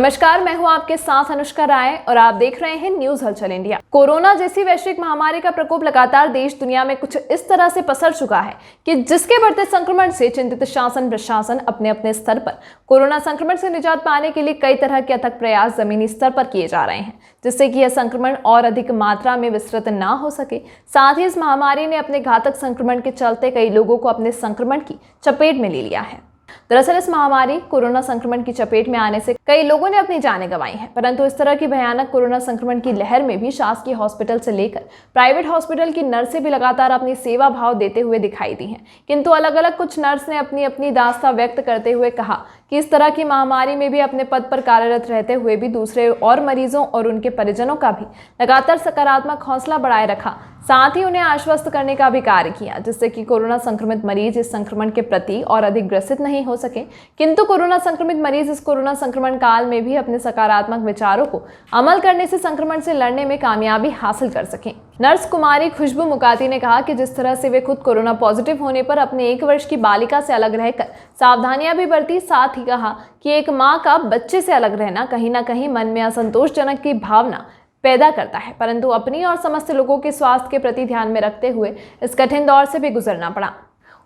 नमस्कार, मैं हूं आपके साथ अनुष्का राय और आप देख रहे हैं न्यूज हलचल इंडिया। कोरोना जैसी वैश्विक महामारी का प्रकोप लगातार देश दुनिया में कुछ इस तरह से पसर चुका है कि जिसके बढ़ते संक्रमण से चिंतित शासन प्रशासन अपने अपने स्तर पर कोरोना संक्रमण से निजात पाने के लिए कई तरह के अथक प्रयास जमीनी स्तर पर किए जा रहे हैं, जिससे कि यह संक्रमण और अधिक मात्रा में विस्तृत ना हो सके। साथ ही इस महामारी ने अपने घातक संक्रमण के चलते कई लोगों को अपने संक्रमण की चपेट में ले लिया है। दरअसल इस महामारी कोरोना संक्रमण की चपेट में आने से कई लोगों ने अपनी जानें गंवाई हैं, परंतु इस तरह की भयानक कोरोना संक्रमण की लहर में भी शासकीय हॉस्पिटल से लेकर प्राइवेट हॉस्पिटल की नर्सें भी लगातार अपनी सेवा भाव देते हुए दिखाई दी हैं। किंतु अलग अलग कुछ नर्स ने अपनी अपनी दास्तां व्यक्त करते हुए कहा कि इस तरह की महामारी में भी अपने पद पर कार्यरत रहते हुए भी दूसरे और मरीजों और उनके परिजनों का भी लगातार सकारात्मक हौसला बढ़ाए रखा, साथ ही उन्हें आश्वस्त करने का भी कार्य किया, जिससे कि कोरोना संक्रमित मरीज इस संक्रमण के प्रति और अधिक ग्रसित नहीं हो सके। किंतु कोरोना संक्रमित मरीज इस कोरोना संक्रमण काल में भी अपने सकारात्मक विचारों को अमल करने से संक्रमण से लड़ने में कामयाबी हासिल कर सकें। नर्स कुमारी खुशबू मुकाती ने कहा कि जिस तरह से वे खुद कोरोना पॉजिटिव होने पर अपने 1 वर्ष की बालिका से अलग रहकर सावधानियां भी बरती, साथ ही कहा कि एक माँ का बच्चे से अलग रहना कहीं ना कहीं मन में असंतोषजनक की भावना पैदा करता है, परंतु अपनी और समस्त लोगों के स्वास्थ्य के प्रति ध्यान में रखते हुए इस कठिन दौर से भी गुजरना पड़ा।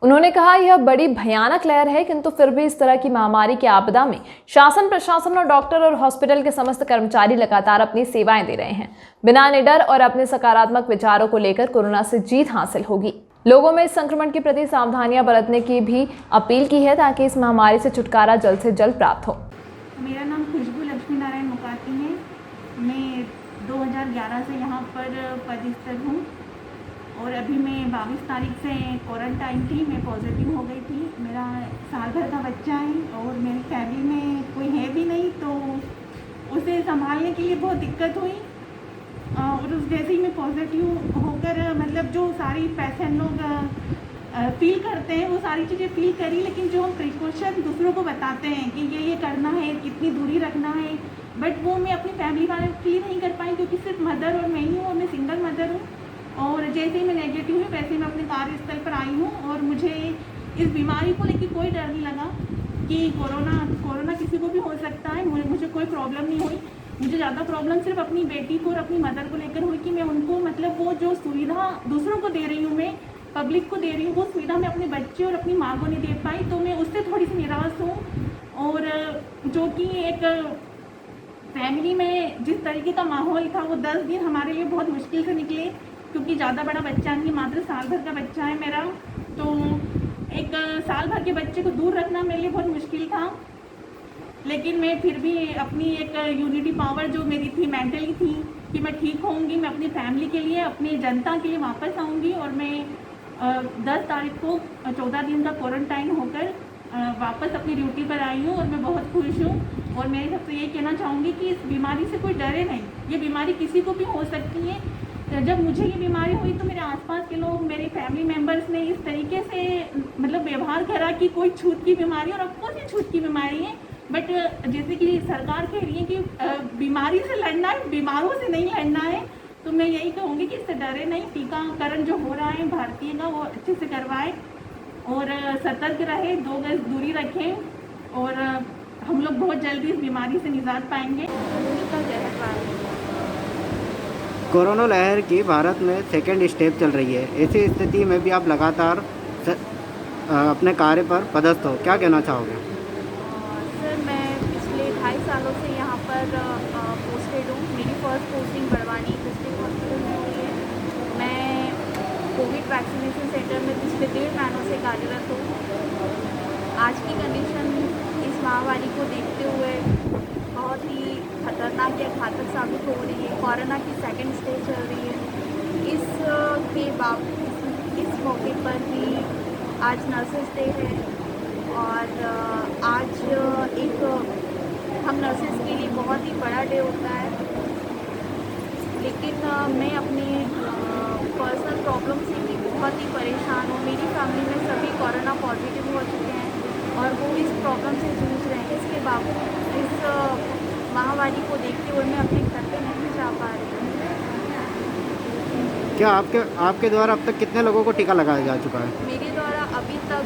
उन्होंने कहा यह बड़ी भयानक लहर है, किंतु फिर भी इस तरह की महामारी की आपदा में शासन प्रशासन और डॉक्टर और हॉस्पिटल के समस्त कर्मचारी लगातार अपनी सेवाएं दे रहे हैं। बिना निडर और अपने सकारात्मक विचारों को लेकर कोरोना से जीत हासिल होगी। लोगों में इस संक्रमण के प्रति सावधानियां बरतने की भी अपील की है, ताकि इस महामारी से छुटकारा जल्द से जल्द प्राप्त हो। मेरा नाम खुशबू लक्ष्मी नारायण मुकाती है। मैं 2011 से यहाँ पर पदस्थ हूँ और अभी मैं 22 तारीख से क्वारंटाइन थी। मैं पॉजिटिव हो गई थी। मेरा साल भर का बच्चा है और मेरी फैमिली में कोई है भी नहीं, तो उसे संभालने के लिए बहुत दिक्कत हुई। और उस जैसे ही मैं पॉजिटिव होकर मतलब जो सारी पेशेंट लोग फील करते हैं वो सारी चीज़ें फील करी, लेकिन जो हम प्रिकॉशन दूसरों को बताते हैं कि ये करना है, कितनी दूरी रखना है, बट वो मैं अपनी फैमिली वाले के लिए नहीं कर पाई, क्योंकि सिर्फ मदर और मैं ही हूँ और मैं सिंगल मदर हूँ। और जैसे ही मैं नेगेटिव हुई वैसे ही मैं अपने कार्यस्थल पर आई हूँ और मुझे इस बीमारी को लेकर कोई डर नहीं लगा कि कोरोना किसी को भी हो सकता है। मुझे कोई प्रॉब्लम नहीं हुई। मुझे ज़्यादा प्रॉब्लम सिर्फ अपनी बेटी को और अपनी मदर को लेकर हुई कि मैं उनको मतलब वो जो सुविधा दूसरों को दे रही हूँ, मैं पब्लिक को दे रही हूँ, वो सुविधा मैं अपने बच्चे और अपनी माँ को नहीं दे पाई, तो मैं उससे थोड़ी सी निराश हूँ। और जो कि एक फैमिली में जिस तरीके का माहौल था वो 10 दिन हमारे लिए बहुत मुश्किल से निकले, क्योंकि ज़्यादा बड़ा बच्चा नहीं, मात्र साल भर का बच्चा है मेरा। तो एक साल भर के बच्चे को दूर रखना मेरे लिए बहुत मुश्किल था, लेकिन मैं फिर भी अपनी एक यूनिटी पावर जो मेरी थी मेंटली थी कि मैं ठीक होऊंगी, मैं अपनी फैमिली के लिए अपनी जनता के लिए वापस आऊँगी। और मैं 10 तारीख को 14 दिन का क्वारंटाइन होकर वापस अपनी ड्यूटी पर आई हूँ और मैं बहुत खुश हूँ। और मैं सबसे ये कहना चाहूँगी कि इस बीमारी से कोई डरे नहीं। ये बीमारी किसी को भी हो सकती है। जब मुझे ये बीमारी हुई तो मेरे आसपास के लोग, मेरे फैमिली मेम्बर्स ने इस तरीके से मतलब व्यवहार करा कि कोई छूत की बीमारी, और ऑफकोर्स ये छूत की बीमारी है, बट जैसे कि सरकार कह रही है कि बीमारी से लड़ना है, बीमारों से नहीं लड़ना है, तो मैं यही कहूँगी कि इससे डरे नहीं। टीकाकरण जो हो रहा है भारतीय का वो अच्छे से करवाएं और सतर्क रहे, 2 गज दूरी रखें और हम लोग बहुत जल्दी इस बीमारी से निजात पाएंगे। कोरोना लहर की भारत में सेकेंड स्टेप चल रही है। ऐसी स्थिति में भी आप लगातार अपने कार्य पर पदस्थ हो, क्या कहना चाहोगे? सर, मैं पिछले 2.5 सालों से यहाँ पर पोस्टेड हूँ। मेरी first posting Barwani district hospital में हुई है। मैं कोविड वैक्सीनेशन सेंटर में पिछले 1.5 महीनों से कार्यरत हूँ। आज की कंडीशन इस महामारी को देखते हुए बहुत ही खतरनाक या घातक साबित हो रही है। कोरोना की सेकंड स्टेज चल रही है। इस मौके पर भी आज नर्सेस डे है और आज एक हम नर्सेस के लिए बहुत ही बड़ा डे होता है, लेकिन मैं अपनी पर्सनल प्रॉब्लम से भी बहुत ही परेशान हूँ। मेरी फैमिली में सभी कोरोना पॉजिटिव हो चुके हैं और वो इस प्रॉब्लम से जूझ रहे हैं। इसके बावजूद इस महामारी को देखते हुए मैं अपने घर पे नहीं जा पा रही हूँ। क्या आपके द्वारा अब तक कितने लोगों को टीका लगाया जा चुका है? मेरे द्वारा अभी तक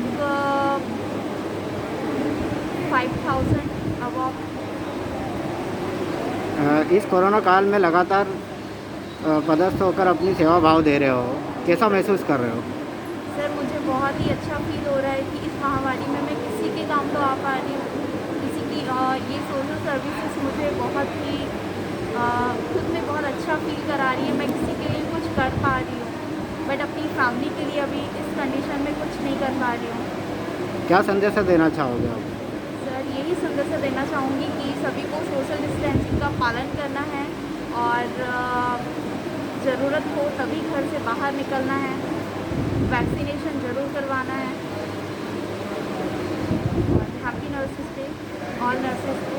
5000 अबव इस कोरोना काल में लगातार पदस्थ होकर अपनी सेवा भाव दे रहे हो, कैसा महसूस कर रहे हो? सर मुझे बहुत ही अच्छा फील हो रहा है कि इस महामारी में मैं किसी के काम तो आ पा रही हूँ, किसी की ये सोशल सर्विसेज मुझे बहुत ही खुद में बहुत अच्छा फील करा रही है। मैं किसी के लिए कुछ कर पा रही हूँ, बट अपनी फैमिली के लिए अभी इस कंडीशन में कुछ नहीं कर पा रही हूँ। क्या संदेश देना चाहोगे आप? सर यही संदेश देना चाहूँगी कि सभी को सोशल डिस्टेंसिंग का पालन करना है और ज़रूरत हो तभी घर से बाहर निकलना है, वैक्सीनेशन ज़रूर करवाना है। और happy nurses day all nurses को।